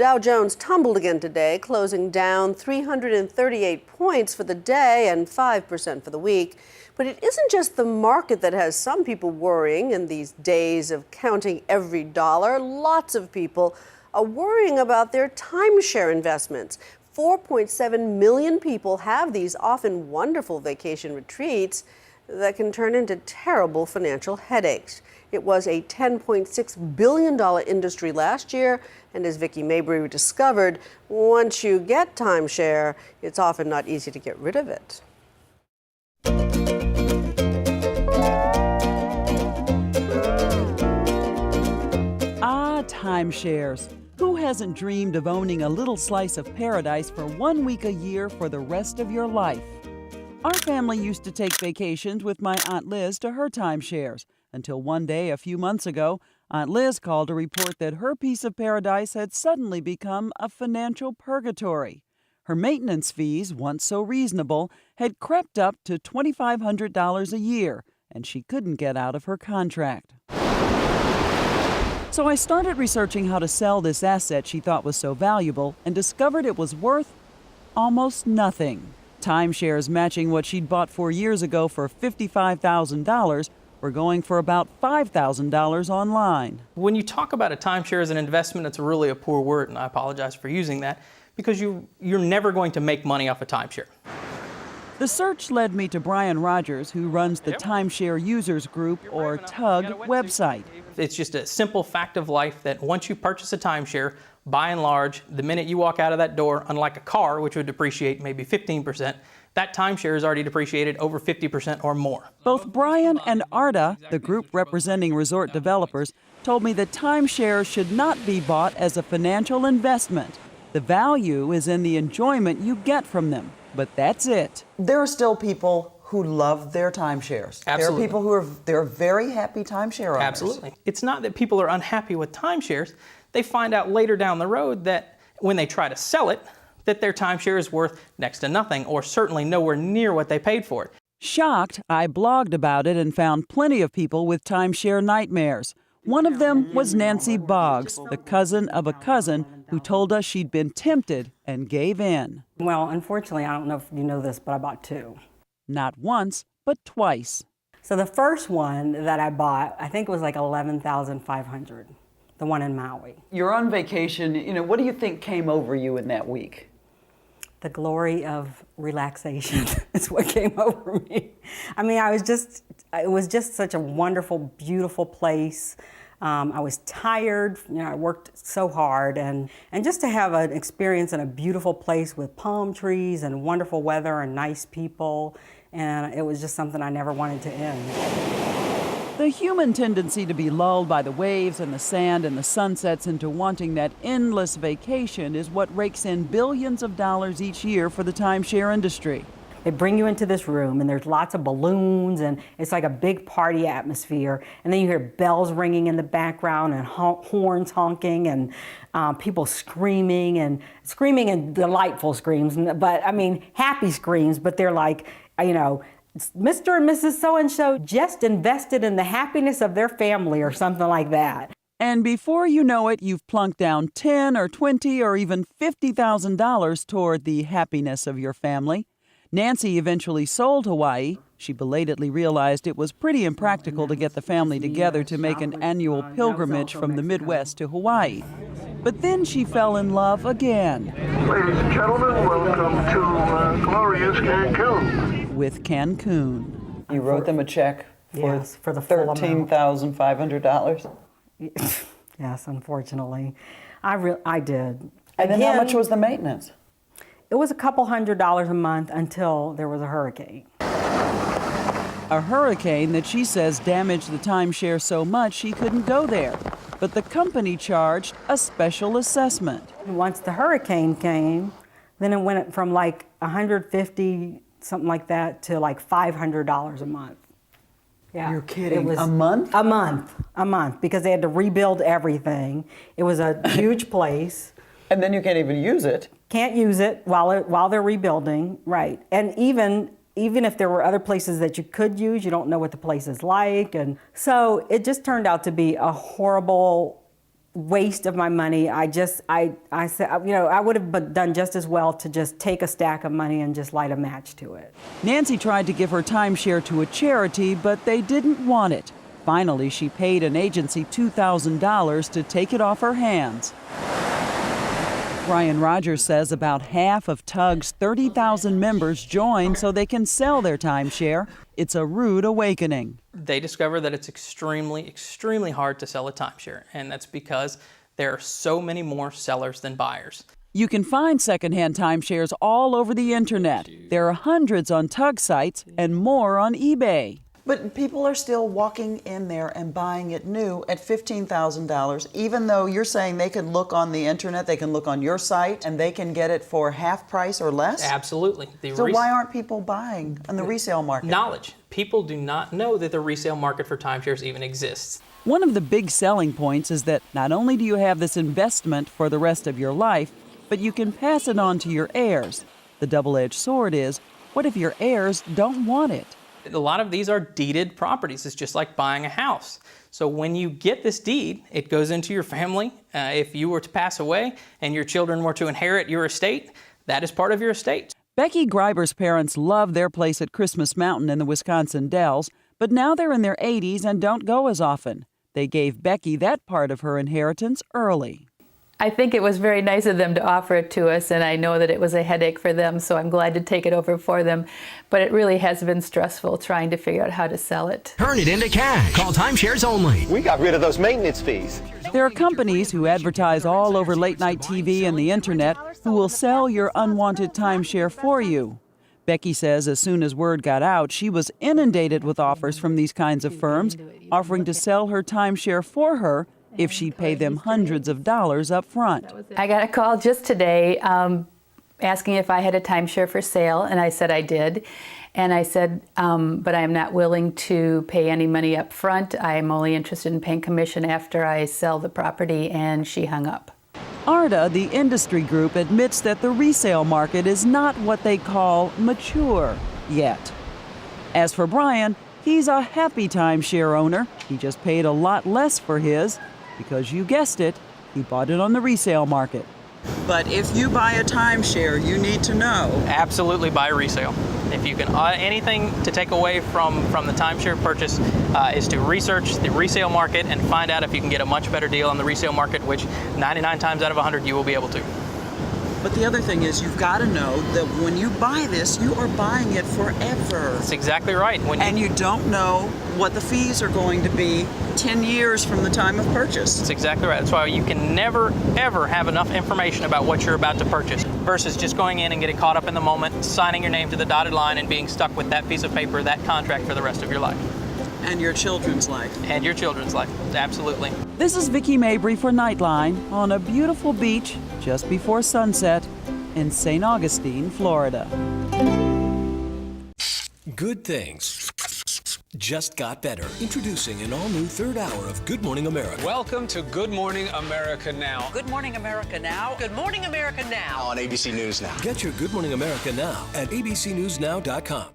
Dow Jones tumbled again today, closing down 338 points for the day and 5% for the week. But it isn't just the market that has some people worrying in these days of counting every dollar. Lots of people are worrying about their timeshare investments. 4.7 million people have these often wonderful vacation retreats that can turn into terrible financial headaches. It was a $10.6 billion industry last year, and as Vicki Mabry discovered, once you get timeshare, it's often not easy to get rid of it. Timeshares. Who hasn't dreamed of owning a little slice of paradise for 1 week a year for the rest of your life? Our family used to take vacations with my Aunt Liz to her timeshares, until one day a few months ago, Aunt Liz called to report that her piece of paradise had suddenly become a financial purgatory. Her maintenance fees, once so reasonable, had crept up to $2,500 a year, and she couldn't get out of her contract. So I started researching how to sell this asset she thought was so valuable and discovered it was worth almost nothing. Timeshares matching what she'd bought 4 years ago for $55,000 were going for about $5,000 online. When you talk about a timeshare as an investment, it's really a poor word, and I apologize for using that, because you're never going to make money off a timeshare. The search led me to Brian Rogers, who runs the Timeshare Users Group, or TUG, website. It's just a simple fact of life that once you purchase a timeshare, by and large, the minute you walk out of that door, unlike a car, which would depreciate maybe 15%, that timeshare is already depreciated over 50% or more. Both Brian and Arda, the group representing resort developers, told me that timeshares should not be bought as a financial investment. The value is in the enjoyment you get from them. But that's it. There are still people who love their timeshares. Absolutely. There are people who they're very happy timeshare owners. Absolutely. It's not that people are unhappy with timeshares. They find out later down the road that when they try to sell it, that their timeshare is worth next to nothing, or certainly nowhere near what they paid for it. Shocked, I blogged about it and found plenty of people with timeshare nightmares. One of them was Nancy Boggs, the cousin of a cousin who told us she'd been tempted and gave in. Well, unfortunately, I don't know if you know this, but I bought two. Not once, but twice. So the first one that I bought, I think it was like $11,500, the one in Maui. You're on vacation, what do you think came over you in that week? The glory of relaxation is what came over me. I mean, it was just such a wonderful, beautiful place. I was tired, I worked so hard, and just to have an experience in a beautiful place with palm trees and wonderful weather and nice people, and it was just something I never wanted to end. The human tendency to be lulled by the waves and the sand and the sunsets into wanting that endless vacation is what rakes in billions of dollars each year for the timeshare industry. They bring you into this room, and there's lots of balloons, and it's like a big party atmosphere. And then you hear bells ringing in the background and horns honking and people screaming and delightful screams. But I mean, happy screams, but they're like, Mr. and Mrs. So-and-so just invested in the happiness of their family or something like that. And before you know it, you've plunked down $10,000 or $20,000 or even $50,000 toward the happiness of your family. Nancy eventually sold Hawaii. She belatedly realized it was pretty impractical to get the family together to make an annual pilgrimage from the Midwest to Hawaii. But then she fell in love again. Ladies and gentlemen, welcome to glorious Cancun. With Cancun. You wrote them a check for, yes, for the full $13,500? Yes, unfortunately. I did. And then how much was the maintenance? It was a couple $100 a month until there was a hurricane. A hurricane that she says damaged the timeshare so much she couldn't go there. But the company charged a special assessment. Once the hurricane came, then it went from like $150, something like that, to like $500 a month. Yeah. You're kidding. It was a month? A month, because they had to rebuild everything. It was a huge place. And then you can't even use it. Can't use it while they're rebuilding, right? And even if there were other places that you could use, you don't know what the place is like. And so it just turned out to be a horrible waste of my money. I said, you know, I would have done just as well to just take a stack of money and just light a match to it. Nancy tried to give her timeshare to a charity, but they didn't want it. Finally, she paid an agency $2,000 to take it off her hands. Brian Rogers says about half of TUG's 30,000 members join so they can sell their timeshare. It's a rude awakening. They discover that it's extremely, extremely hard to sell a timeshare, and that's because there are so many more sellers than buyers. You can find secondhand timeshares all over the internet. There are hundreds on TUG sites and more on eBay. But people are still walking in there and buying it new at $15,000, even though you're saying they can look on the internet, they can look on your site, and they can get it for half price or less? Absolutely. So why aren't people buying on the resale market? Knowledge. People do not know that the resale market for timeshares even exists. One of the big selling points is that not only do you have this investment for the rest of your life, but you can pass it on to your heirs. The double-edged sword is, what if your heirs don't want it? A lot of these are deeded properties. It's just like buying a house. So when you get this deed, it goes into your family. If you were to pass away and your children were to inherit your estate, that is part of your estate. Becky Greiber's parents love their place at Christmas Mountain in the Wisconsin Dells, but now they're in their 80s and don't go as often. They gave Becky that part of her inheritance early. I think it was very nice of them to offer it to us, and I know that it was a headache for them, so I'm glad to take it over for them. But it really has been stressful trying to figure out how to sell it. Turn it into cash. Call Timeshares Only. We got rid of those maintenance fees. There are companies who advertise all over late-night TV and the internet who will sell your unwanted timeshare for you. Becky says as soon as word got out, she was inundated with offers from these kinds of firms offering to sell her timeshare for her if she'd pay them hundreds of dollars up front. I got a call just today asking if I had a timeshare for sale, and I said I did. And I said, but I am not willing to pay any money up front. I am only interested in paying commission after I sell the property, and she hung up. ARDA, the industry group, admits that the resale market is not what they call mature yet. As for Brian, he's a happy timeshare owner. He just paid a lot less for his because, you guessed it, he bought it on the resale market. But if you buy a timeshare, you need to know. Absolutely buy resale. If you can, anything to take away from the timeshare purchase is to research the resale market and find out if you can get a much better deal on the resale market, which 99 times out of 100 you will be able to. But the other thing is you've got to know that when you buy this, you are buying it forever. That's exactly right. And you don't know what the fees are going to be 10 years from the time of purchase. That's exactly right. That's why you can never, ever have enough information about what you're about to purchase versus just going in and getting caught up in the moment, signing your name to the dotted line and being stuck with that piece of paper, that contract for the rest of your life. And your children's life. And your children's life, absolutely. This is Vicki Mabry for Nightline on a beautiful beach just before sunset in St. Augustine, Florida. Good things just got better. Introducing an all-new third hour of Good Morning America. Welcome to Good Morning America Now. Good Morning America Now. Good Morning America Now. On ABC News Now. Get your Good Morning America now at abcnewsnow.com.